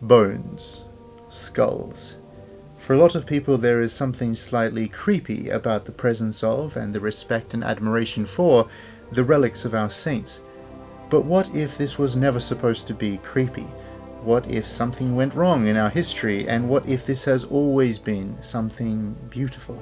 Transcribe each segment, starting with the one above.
Bones. Skulls. For a lot of people, there is something slightly creepy about the presence of, and the respect and admiration for, the relics of our saints. But what if this was never supposed to be creepy? What if something went wrong in our history, and what if this has always been something beautiful?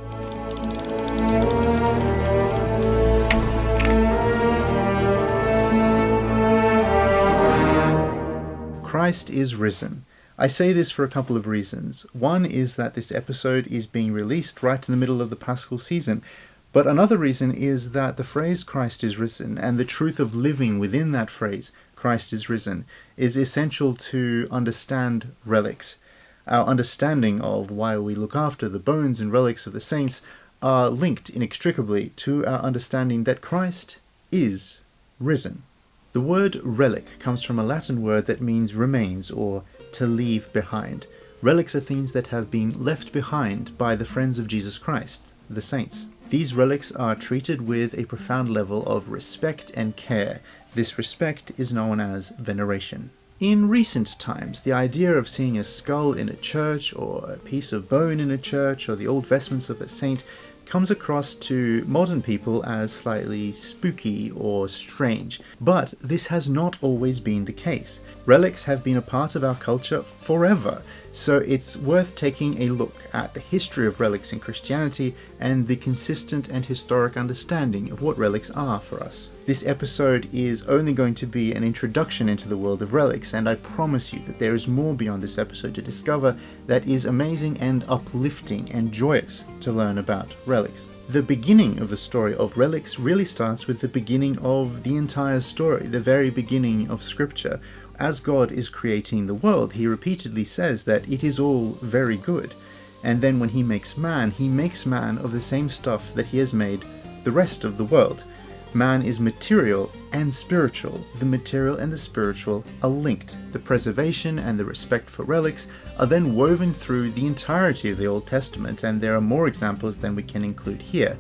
Christ is risen. I say this for a couple of reasons. One is that this episode is being released right in the middle of the Paschal season, but another reason is that the phrase Christ is risen and the truth of living within that phrase, Christ is risen, is essential to understand relics. Our understanding of why we look after the bones and relics of the saints are linked inextricably to our understanding that Christ is risen. The word relic comes from a Latin word that means remains or to leave behind. Relics are things that have been left behind by the friends of Jesus Christ, the saints. These relics are treated with a profound level of respect and care. This respect is known as veneration. In recent times, the idea of seeing a skull in a church, or a piece of bone in a church, or the old vestments of a saint comes across to modern people as slightly spooky or strange. But this has not always been the case. Relics have been a part of our culture forever, so it's worth taking a look at the history of relics in Christianity and the consistent and historic understanding of what relics are for us. This episode is only going to be an introduction into the world of relics, and I promise you that there is more beyond this episode to discover that is amazing and uplifting and joyous to learn about relics. The beginning of the story of relics really starts with the beginning of the entire story, the very beginning of Scripture. As God is creating the world, he repeatedly says that it is all very good. And then when he makes man of the same stuff that he has made the rest of the world. Man is material and spiritual. The material and the spiritual are linked. The preservation and the respect for relics are then woven through the entirety of the Old Testament, and there are more examples than we can include here.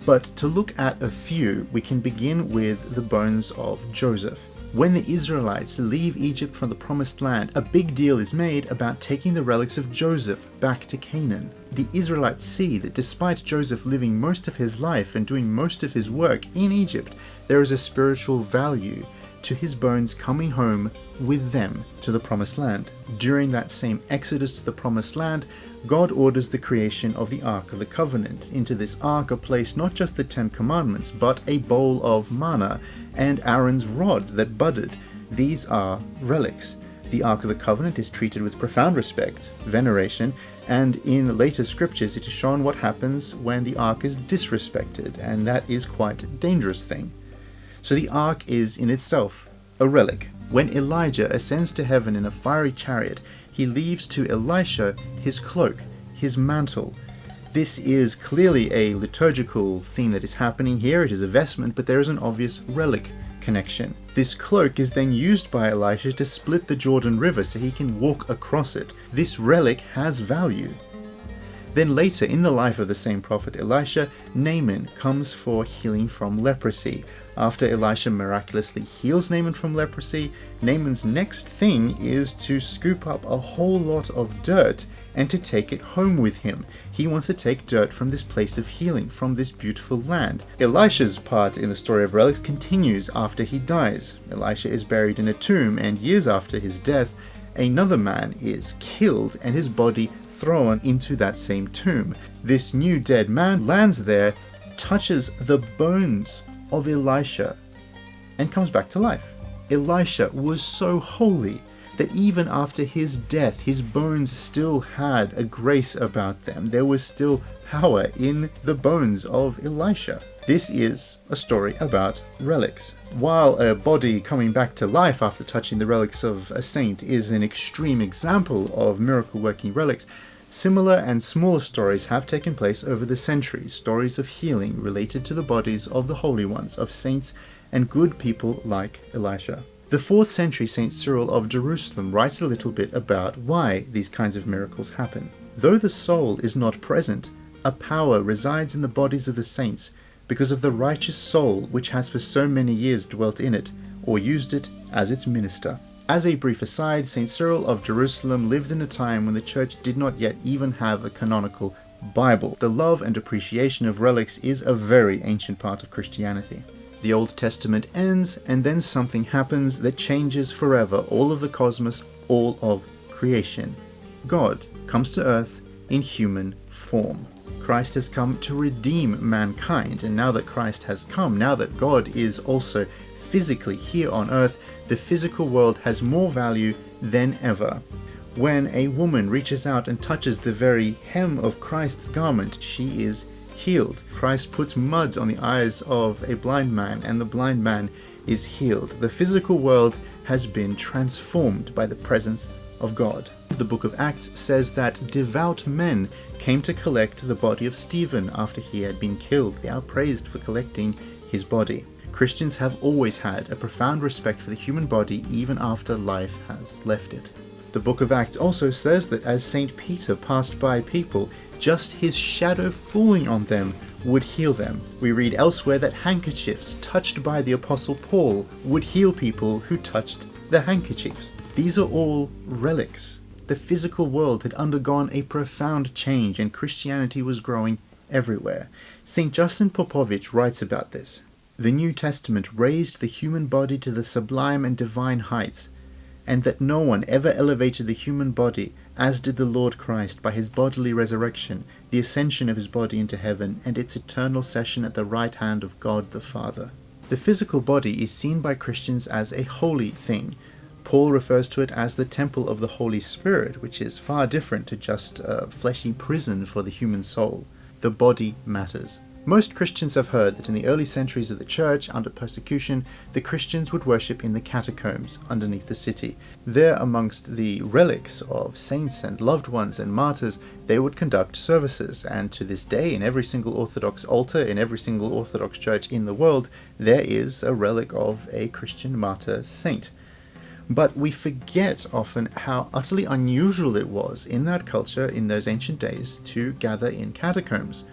But to look at a few, we can begin with the bones of Joseph. When the Israelites leave Egypt from the Promised Land, a big deal is made about taking the relics of Joseph back to Canaan. The Israelites see that despite Joseph living most of his life and doing most of his work in Egypt, there is a spiritual value to his bones coming home with them to the Promised Land. During that same exodus to the Promised Land, God orders the creation of the Ark of the Covenant. Into this Ark are placed not just the 10 Commandments, but a bowl of manna and Aaron's rod that budded. These are relics. The Ark of the Covenant is treated with profound respect, veneration, and in later scriptures it is shown what happens when the Ark is disrespected, and that is quite a dangerous thing. So the Ark is in itself a relic. When Elijah ascends to heaven in a fiery chariot, he leaves to Elisha his cloak, his mantle. This is clearly a liturgical thing that is happening here. It is a vestment, but there is an obvious relic connection. This cloak is then used by Elisha to split the Jordan River so he can walk across it. This relic has value. Then later in the life of the same prophet Elisha, Naaman comes for healing from leprosy. After Elisha miraculously heals Naaman from leprosy, Naaman's next thing is to scoop up a whole lot of dirt and to take it home with him. He wants to take dirt from this place of healing, from this beautiful land. Elisha's part in the story of relics continues after he dies. Elisha is buried in a tomb, and years after his death, another man is killed and his body thrown into that same tomb. This new dead man lands there, touches the bones of Elisha, and comes back to life. Elisha was so holy that even after his death, his bones still had a grace about them. There was still power in the bones of Elisha. This is a story about relics. While a body coming back to life after touching the relics of a saint is an extreme example of miracle-working relics, similar and smaller stories have taken place over the centuries, stories of healing related to the bodies of the holy ones, of saints and good people like Elisha. The 4th century Saint Cyril of Jerusalem writes a little bit about why these kinds of miracles happen. Though the soul is not present, a power resides in the bodies of the saints because of the righteous soul which has for so many years dwelt in it, or used it as its minister. As a brief aside, St. Cyril of Jerusalem lived in a time when the church did not yet even have a canonical Bible. The love and appreciation of relics is a very ancient part of Christianity. The Old Testament ends, and then something happens that changes forever all of the cosmos, all of creation. God comes to earth in human form. Christ has come to redeem mankind, and now that Christ has come, now that God is also physically here on earth, the physical world has more value than ever. When a woman reaches out and touches the very hem of Christ's garment, she is healed. Christ puts mud on the eyes of a blind man, and the blind man is healed. The physical world has been transformed by the presence of God. The book of Acts says that devout men came to collect the body of Stephen after he had been killed. They are praised for collecting his body. Christians have always had a profound respect for the human body even after life has left it. The book of Acts also says that as St. Peter passed by people, just his shadow falling on them would heal them. We read elsewhere that handkerchiefs touched by the Apostle Paul would heal people who touched the handkerchiefs. These are all relics. The physical world had undergone a profound change, and Christianity was growing everywhere. St. Justin Popovich writes about this. The New Testament raised the human body to the sublime and divine heights, and that no one ever elevated the human body as did the Lord Christ by his bodily resurrection, the ascension of his body into heaven, and its eternal session at the right hand of God the Father. The physical body is seen by Christians as a holy thing. Paul refers to it as the temple of the Holy Spirit, which is far different to just a fleshy prison for the human soul. The body matters. Most Christians have heard that in the early centuries of the church, under persecution, the Christians would worship in the catacombs underneath the city. There, amongst the relics of saints and loved ones and martyrs, they would conduct services, and to this day, in every single Orthodox altar, in every single Orthodox church in the world, there is a relic of a Christian martyr saint. But we forget often how utterly unusual it was in that culture in those ancient days to gather in catacombs.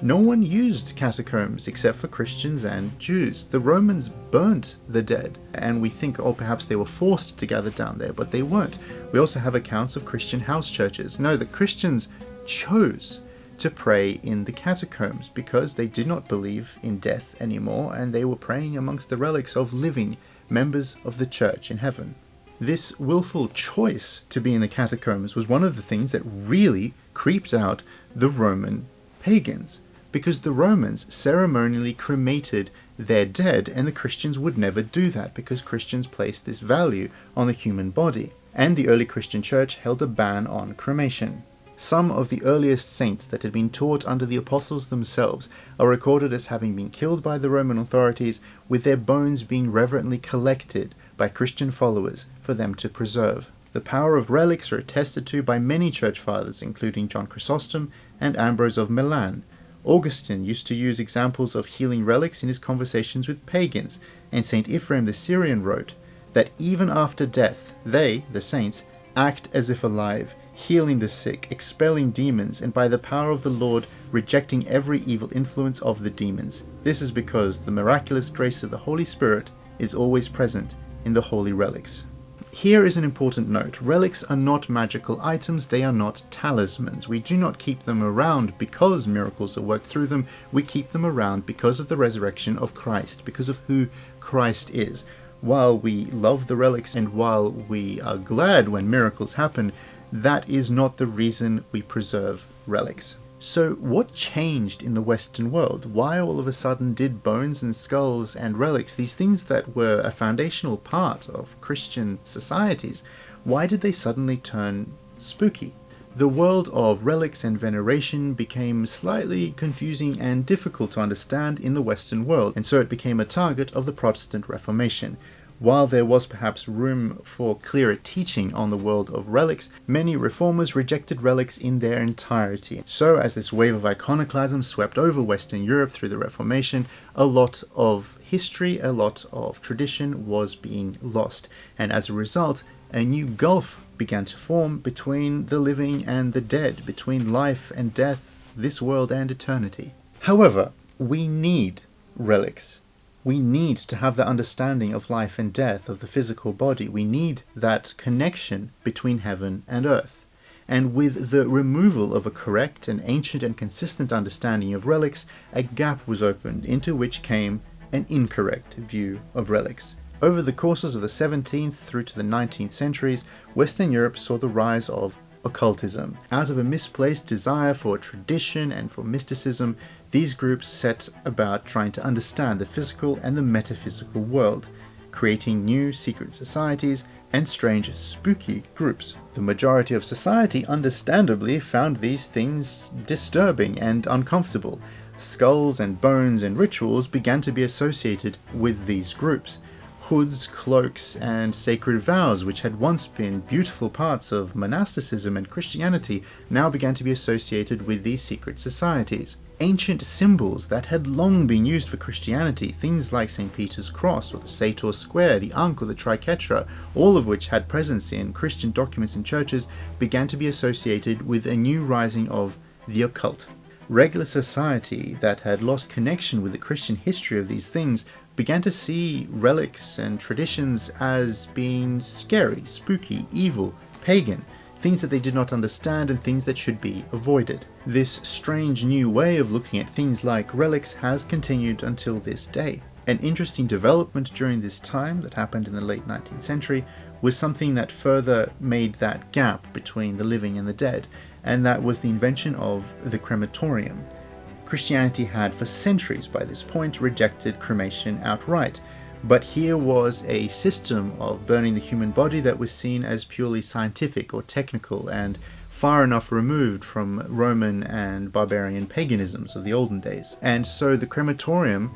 No one used catacombs except for Christians and Jews. The Romans burnt the dead, and we think, oh, perhaps they were forced to gather down there, but they weren't. We also have accounts of Christian house churches. No, the Christians chose to pray in the catacombs because they did not believe in death anymore, and they were praying amongst the relics of living members of the church in heaven. This willful choice to be in the catacombs was one of the things that really creeped out the Roman pagans, because the Romans ceremonially cremated their dead, and the Christians would never do that because Christians placed this value on the human body, and the early Christian church held a ban on cremation. Some of the earliest saints that had been taught under the apostles themselves are recorded as having been killed by the Roman authorities, with their bones being reverently collected by Christian followers for them to preserve. The power of relics are attested to by many church fathers, including John Chrysostom and Ambrose of Milan. Augustine used to use examples of healing relics in his conversations with pagans, and St. Ephraim the Syrian wrote that even after death, they, the saints, act as if alive, healing the sick, expelling demons, and by the power of the Lord, rejecting every evil influence of the demons. This is because the miraculous grace of the Holy Spirit is always present in the holy relics. Here is an important note. Relics are not magical items, they are not talismans. We do not keep them around because miracles are worked through them. We keep them around because of the resurrection of Christ, because of who Christ is. While we love the relics and while we are glad when miracles happen, that is not the reason we preserve relics. So what changed in the Western world? Why all of a sudden did bones and skulls and relics, these things that were a foundational part of Christian societies, why did they suddenly turn spooky? The world of relics and veneration became slightly confusing and difficult to understand in the Western world, and so it became a target of the Protestant Reformation. While there was perhaps room for clearer teaching on the world of relics, many reformers rejected relics in their entirety. So as this wave of iconoclasm swept over Western Europe through the Reformation, a lot of history, a lot of tradition was being lost, and as a result, a new gulf began to form between the living and the dead, between life and death, this world and eternity. However, we need relics. We need to have that understanding of life and death, of the physical body. We need that connection between heaven and earth. And with the removal of a correct and ancient and consistent understanding of relics, a gap was opened into which came an incorrect view of relics. Over the courses of the 17th through to the 19th centuries, Western Europe saw the rise of occultism. Out of a misplaced desire for tradition and for mysticism, these groups set about trying to understand the physical and the metaphysical world, creating new secret societies and strange, spooky groups. The majority of society understandably found these things disturbing and uncomfortable. Skulls and bones and rituals began to be associated with these groups. Hoods, cloaks, and sacred vows, which had once been beautiful parts of monasticism and Christianity, now began to be associated with these secret societies. Ancient symbols that had long been used for Christianity, things like St. Peter's Cross, or the Sator Square, the Ankh, or the Triquetra, all of which had presence in Christian documents and churches, began to be associated with a new rising of the occult. Regular society that had lost connection with the Christian history of these things began to see relics and traditions as being scary, spooky, evil, pagan, things that they did not understand and things that should be avoided. This strange new way of looking at things like relics has continued until this day. An interesting development during this time that happened in the late 19th century was something that further made that gap between the living and the dead, and that was the invention of the crematorium. Christianity had for centuries by this point rejected cremation outright, but here was a system of burning the human body that was seen as purely scientific or technical and far enough removed from Roman and barbarian paganisms of the olden days. And so the crematorium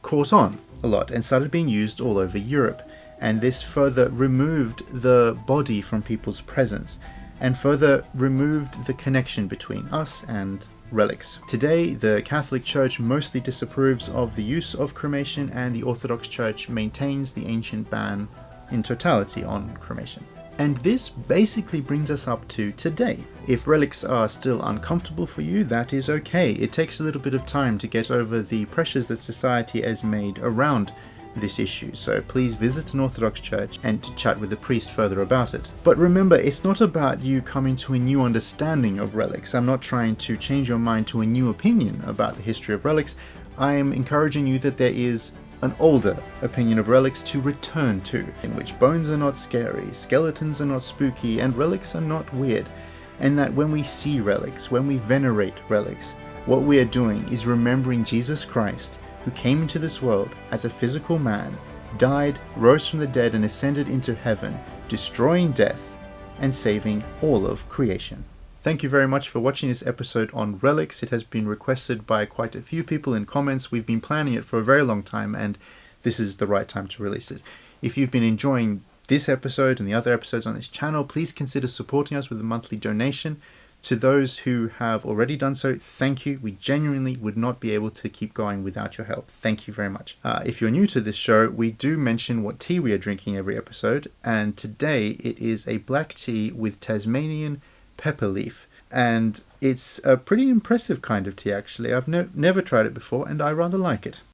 caught on a lot and started being used all over Europe, and this further removed the body from people's presence and further removed the connection between us and relics. Today, the Catholic Church mostly disapproves of the use of cremation, and the Orthodox Church maintains the ancient ban in totality on cremation. And this basically brings us up to today. If relics are still uncomfortable for you, that is okay. It takes a little bit of time to get over the pressures that society has made around this issue, so please visit an Orthodox church and chat with the priest further about it. But remember, it's not about you coming to a new understanding of relics. I'm not trying to change your mind to a new opinion about the history of relics. I am encouraging you that there is an older opinion of relics to return to, in which bones are not scary, skeletons are not spooky, and relics are not weird. And that when we see relics, when we venerate relics, what we are doing is remembering Jesus Christ, who came into this world as a physical man, died, rose from the dead, and ascended into heaven, destroying death and saving all of creation. Thank you very much for watching this episode on relics. It has been requested by quite a few people in comments. We've been planning it for a very long time, and this is the right time to release it. If you've been enjoying this episode and the other episodes on this channel, please consider supporting us with a monthly donation. To those who have already done so, thank you. We genuinely would not be able to keep going without your help. Thank you very much. If you're new to this show, we do mention what tea we are drinking every episode, and today it is a black tea with Tasmanian pepper leaf, and it's a pretty impressive kind of tea actually. I've never tried it before, and I rather like it.